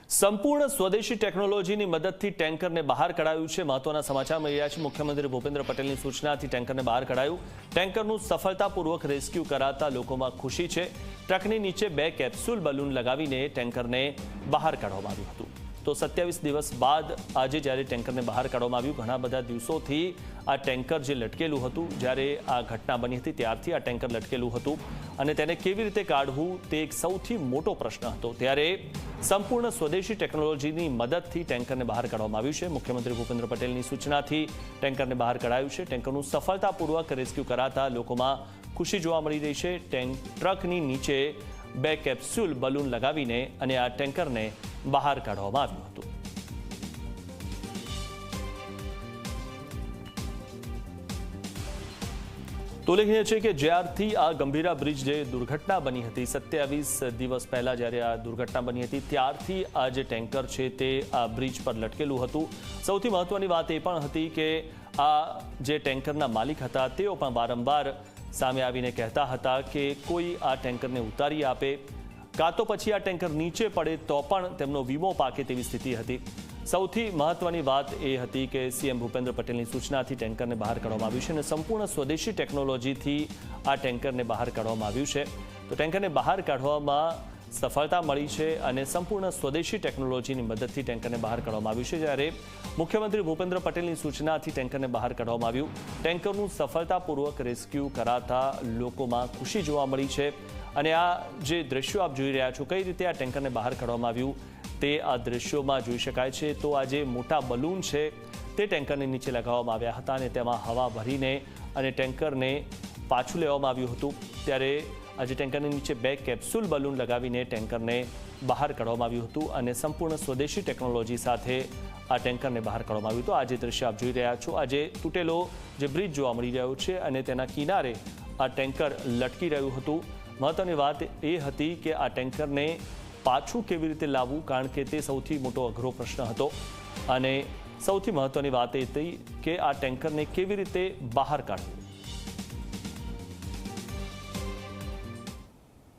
સંપૂર્ણ સ્વદેશી ટેકનોલોજીની મદદથી ટેન્કરને બહાર કઢાયું છે। મહત્વના સમાચાર મળી રહ્યા છે। મુખ્યમંત્રી ભૂપેન્દ્ર પટેલની સૂચનાથી ટેન્કરને બહાર કઢાયું। ટેન્કરનું સફળતાપૂર્વક રેસ્ક્યુ કરાતા લોકોમાં ખુશી છે। ટ્રકની નીચે 2 કેપ્સ્યુલ બલૂન લગાવીને ટેન્કરને બહાર કાઢવામાં આવ્યું હતું। તો 27 દિવસ બાદ આજે જ્યારે ટેન્કરને બહાર કાઢવામાં આવ્યું, ઘણા બધા દિવસોથી આ ટેન્કર જે લટકેલું હતું, જ્યારે આ ઘટના બની હતી ત્યારથી આ ટેન્કર લટકેલું હતું અને તેને કેવી રીતે કાઢવું તે એક સૌથી મોટો પ્રશ્ન હતો। ત્યારે સંપૂર્ણ સ્વદેશી ટેકનોલોજીની મદદથી ટેન્કરને બહાર કાઢવામાં આવ્યું છે। મુખ્યમંત્રી ભૂપેન્દ્ર પટેલની સૂચનાથી ટેન્કરને બહાર કઢાયું છે। ટેન્કરનું સફળતાપૂર્વક રેસ્ક્યુ કરાતા લોકોમાં ખુશી જોવા મળી રહી છે। ટ્રકની નીચે 2 કેપ્સ્યુલ બલૂન લગાવીને અને આ ટેન્કરને બહાર કાઢવામાં આવ્યું હતું। તો ઉલ્લેખનીય છે કે જ્યારથી આ ગંભીરા બ્રિજ જે દુર્ઘટના બની હતી 27 દિવસ પહેલા જ્યારે આ દુર્ઘટના બની હતી ત્યારથી આ જે ટેન્કર છે તે આ બ્રિજ પર લટકેલું હતું। સૌથી મહત્વની વાત એ પણ હતી કે આ જે ટેન્કરના માલિક હતા તેઓ પણ વારંવાર સામે આવીને કહેતા હતા કે કોઈ આ ટેન્કરને ઉતારી આપે, કાં તો પછી આ ટેન્કર નીચે પડે તો પણ તેમનો વીમો પાકે તેવી સ્થિતિ હતી। સૌથી મહત્વની વાત એ હતી કે સીએમ ભૂપેન્દ્ર પટેલની સૂચનાથી ટેન્કરને બહાર કાઢવામાં આવ્યું છે અને સંપૂર્ણ સ્વદેશી ટેકનોલોજીથી આ ટેન્કરને બહાર કાઢવામાં આવ્યું છે। તો ટેન્કરને બહાર કાઢવામાં સફળતા મળી છે અને સંપૂર્ણ સ્વદેશી ટેકનોલોજીની મદદથી ટેન્કરને બહાર કાઢવામાં આવ્યું છે। જ્યારે મુખ્યમંત્રી ભૂપેન્દ્ર પટેલની સૂચનાથી ટેન્કરને બહાર કાઢવામાં આવ્યું। ટેન્કરનું સફળતાપૂર્વક રેસ્ક્યુ કરાતા લોકોમાં ખુશી જોવા મળી છે અને આ જે દ્રશ્યો આપ જોઈ રહ્યા છો, કઈ રીતે આ ટેન્કરને બહાર કાઢવામાં આવ્યું તે આ દ્રશ્યોમાં જોઈ શકાય છે। તો આ જે મોટા બલૂન છે તે ટેન્કરની નીચે લગાવવામાં આવ્યા હતા અને તેમાં હવા ભરીને અને ટેન્કરને પાછું લેવામાં આવ્યું હતું। ત્યારે આજે ટેન્કરની નીચે 2 કેપ્સ્યુલ બલૂન લગાવીને ટેન્કરને બહાર કાઢવામાં આવ્યું હતું અને સંપૂર્ણ સ્વદેશી ટેકનોલોજી સાથે આ ટેન્કરને બહાર કાઢવામાં આવ્યું હતું। આ જે દ્રશ્ય આપ જોઈ રહ્યા છો, આજે તૂટેલો જે બ્રિજ જોવા મળી રહ્યો છે અને તેના કિનારે આ ટેન્કર લટકી રહ્યું હતું। મહત્વની વાત એ હતી કે આ ટેન્કરને પાછું કેવી રીતે લાવવું, કારણ કે તે સૌથી મોટો અઘરો પ્રશ્ન હતો અને સૌથી મહત્વની વાત એ હતી કે આ ટેન્કરને કેવી રીતે બહાર કાઢવું।